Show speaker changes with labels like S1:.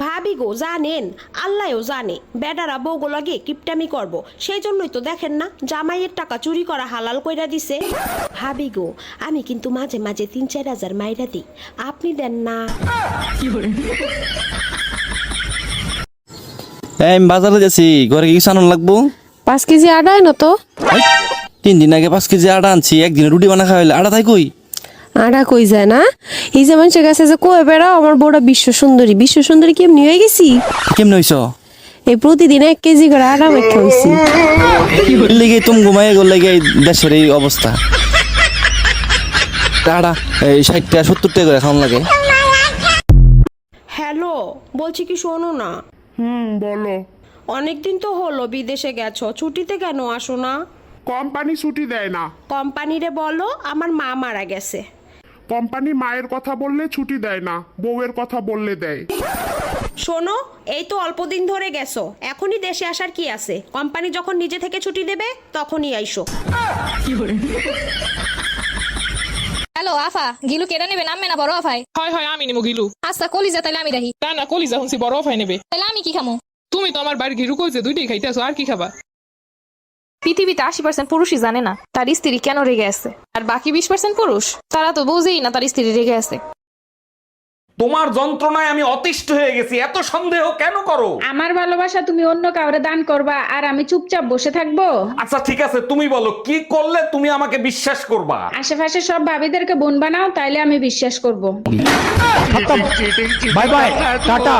S1: ভাবি গো জানেন, আল্লাহও জানে বেডারা বউগো লাগে কিপটামি করব, সেই জন্যই তো দেখেন না জামাইয়ের টাকা চুরি করা হালাল কইরা দিছে। ভাবি গো আমি কিন্তু মাঝে মাঝে ৩-৪ হাজার মাইরা দিই, আপনি দেন না?
S2: আমি বাজারে যাচ্ছি, ঘরে কিছু আনার লাগবো।
S3: 5 কেজি আটা না তো?
S2: 3 দিন আগে 5 কেজি আটা আনছি, একদিনে রুটি বানা খাওয়াইলে আটা তাই কই?
S3: আটা কই যায় না? এই যে মানুষের কাছে যে কয়ে বেড়াও আমার বউটা বিশ্ব সুন্দরী, বিশ্ব সুন্দরী কেমনি হয়ে গেছি?
S2: কেমনে হইছ?
S3: এই প্রতিদিন 1 কেজি করে আটা মেখে হয়েছি।
S2: লেগে তুমি ঘুমাই গেল লেগে দেশের এই অবস্থা। আটা এই 60-70 টাকা করে খাওয়ান লাগে।
S1: হ্যালো, বলছি কি শোনো না,
S4: বলো।
S1: অনেকদিন তো হলো বিদেশে গেছো, ছুটিতে কেন আসো না?
S4: কোম্পানি ছুটি দেয় না।
S1: কোম্পানিরে বলো আমার মা মারা গেছে।
S4: কোম্পানি মায়ের কথা বললে ছুটি দেয় না, বউয়ের কথা বললে দেয়।
S1: শোনো, এই তো অল্প দিন ধরে গেছো, এখনই দেশে আসার কি আছে? কোম্পানি যখন নিজে থেকে ছুটি দেবে তখনই আইসো।
S5: হ্যালো আফা, গিলু কেডা নেবে? নামবে না বড় আফাই?
S6: হয় হয় আমি নিমো গিলু।
S5: আচ্ছা কলিজা, তাইলে আমি রাখি।
S6: না না কলিজা হুনছি বড় অফাই নেবে।
S5: তাইলে আমি কি খামো?
S6: তুমি তো আমার বাড়ির গিরু কইছে দুইটাই খাইতেছো, আর কি খাবা?
S7: পৃথিবীতে 80% পুরুষই জানে না তার স্ত্রী কেন রেগে আছে, আর বাকি 20% পুরুষ তারা তো বুঝেই না তার স্ত্রী রেগে আছে।
S8: তোমার যন্ত্রণায় আমি অতিষ্ঠ হয়ে গেছি, এত সন্দেহ কেন করো?
S9: আমার ভালোবাসা তুমি অন্য কাউরে দান করবা আর আমি চুপচাপ বসে থাকবো?
S8: আচ্ছা ঠিক আছে, তুমি বলো কি করলে তুমি আমাকে বিশ্বাস করবা?
S9: আশেপাশে সব ভাবিদেরকে বোন বানাও, তাইলে আমি বিশ্বাস করব।
S2: Bye bye, tata.